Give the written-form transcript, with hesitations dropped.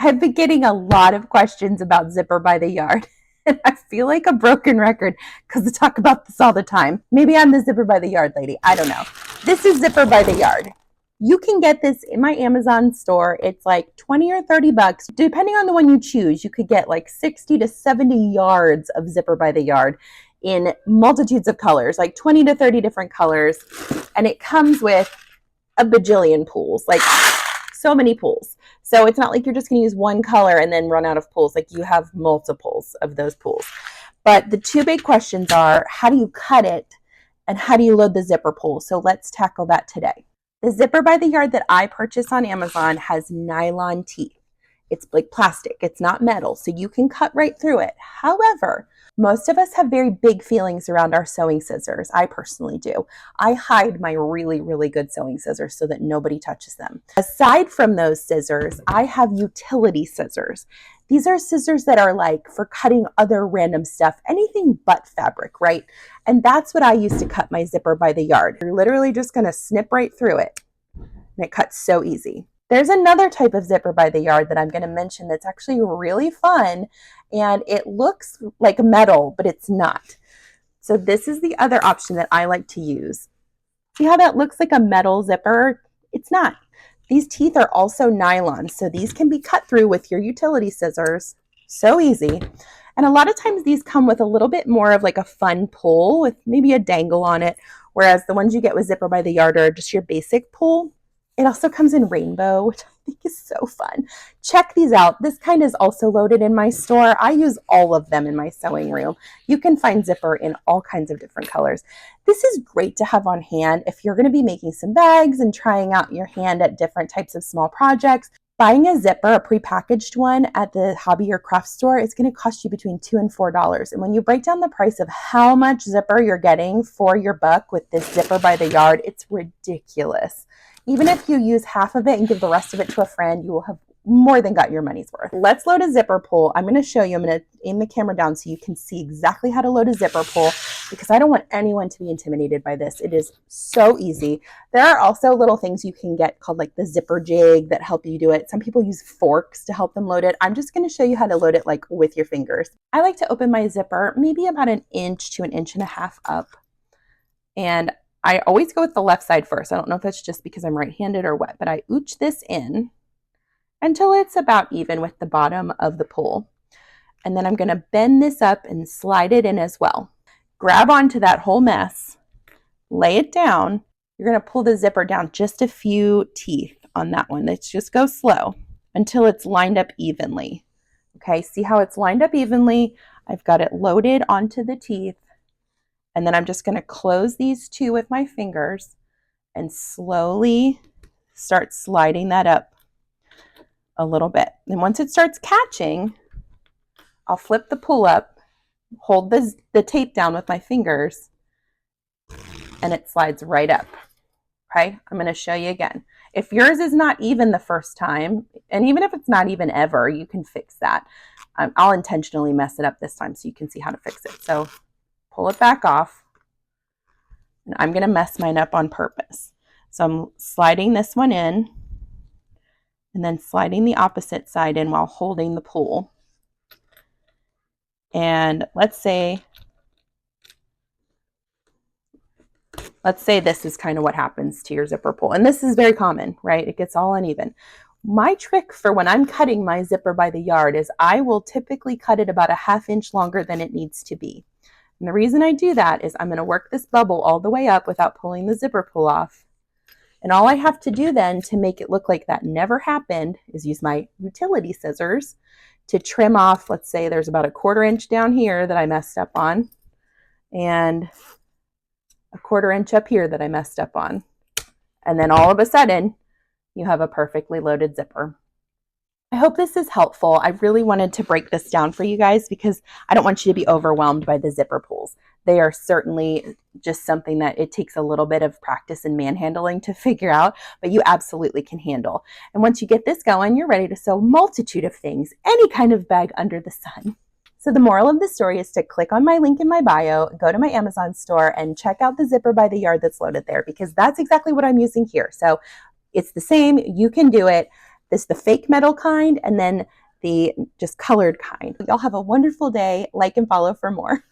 I've been getting a lot of questions about zipper by the yard. And I feel like a broken record because I talk about this all the time. Maybe I'm the zipper by the yard lady. I don't know. This is zipper by the yard. You can get this in my Amazon store. It's like 20 or 30 bucks. Depending on the one you choose, you could get like 60 to 70 yards of zipper by the yard in multitudes of colors, like 20 to 30 different colors. And it comes with a bajillion pools, like so many pools. So it's not like you're just going to use one color and then run out of pools. Like you have multiples of those pools. But the two big questions are, how do you cut it and how do you load the zipper pool? So let's tackle that today. The zipper by the yard that I purchased on Amazon has nylon teeth. It's like plastic. It's not metal, so you can cut right through it. However, most of us have very big feelings around our sewing scissors. I personally do. I hide my really, really good sewing scissors so that nobody touches them. Aside from those scissors, I have utility scissors. These are scissors that are like for cutting other random stuff, anything but fabric, right? And that's what I use to cut my zipper by the yard. You're literally just going to snip right through it, and it cuts so easy. There's another type of zipper by the yard that I'm going to mention that's actually really fun, and it looks like metal, but it's not. So this is the other option that I like to use. See how that looks like a metal zipper? It's not. These teeth are also nylon, so these can be cut through with your utility scissors. So easy. And a lot of times these come with a little bit more of like a fun pull with maybe a dangle on it, whereas the ones you get with zipper by the yard are just your basic pull. It also comes in rainbow, which I think is so fun. Check these out. This kind is also loaded in my store. I use all of them in my sewing room. You can find zipper in all kinds of different colors. This is great to have on hand if you're going to be making some bags and trying out your hand at different types of small projects. Buying a zipper, a prepackaged one at the hobby or craft store, is going to cost you between $2 and $4. And when you break down the price of how much zipper you're getting for your buck with this zipper by the yard, it's ridiculous. Even if you use half of it and give the rest of it to a friend, you will have more than got your money's worth. Let's load a zipper pull. I'm going to show you. I'm going to aim the camera down so you can see exactly how to load a zipper pull, because I don't want anyone to be intimidated by this. It is so easy. There are also little things you can get called like the zipper jig that help you do it. Some people use forks to help them load it. I'm just going to show you how to load it like with your fingers. I like to open my zipper maybe about 1 inch to 1.5 inches up. And I always go with the left side first. I don't know if that's just because I'm right-handed or what, but I ooch this in until it's about even with the bottom of the pull. And then I'm going to bend this up and slide it in as well. Grab onto that whole mess, lay it down. You're going to pull the zipper down just a few teeth on that one. Let's just go slow until it's lined up evenly. Okay, see how it's lined up evenly? I've got it loaded onto the teeth. And then I'm just going to close these two with my fingers and slowly start sliding that up a little bit. And once it starts catching, I'll flip the pull up, hold the tape down with my fingers, and it slides right up. Okay, I'm going to show you again. If yours is not even the first time, and even if it's not even ever, you can fix that. I'll intentionally mess it up this time so you can see how to fix it. So pull it back off, and I'm going to mess mine up on purpose. So I'm sliding this one in and then sliding the opposite side in while holding the pull. And let's say this is kind of what happens to your zipper pull. And this is very common, right? It gets all uneven. My trick for when I'm cutting my zipper by the yard is I will typically cut it about 1/2 inch longer than it needs to be. And the reason I do that is I'm going to work this bubble all the way up without pulling the zipper pull off. And all I have to do then to make it look like that never happened is use my utility scissors to trim off. Let's say there's about 1/4 inch down here that I messed up on, and 1/4 inch up here that I messed up on. And then all of a sudden, you have a perfectly loaded zipper. I hope this is helpful. I really wanted to break this down for you guys because I don't want you to be overwhelmed by the zipper pulls. They are certainly just something that it takes a little bit of practice and manhandling to figure out, but you absolutely can handle. And once you get this going, you're ready to sew a multitude of things, any kind of bag under the sun. So the moral of the story is to click on my link in my bio, go to my Amazon store, and check out the zipper by the yard that's loaded there, because that's exactly what I'm using here. So it's the same. You can do it. This the fake metal kind, and then the just colored kind. Y'all have a wonderful day. Like and follow for more.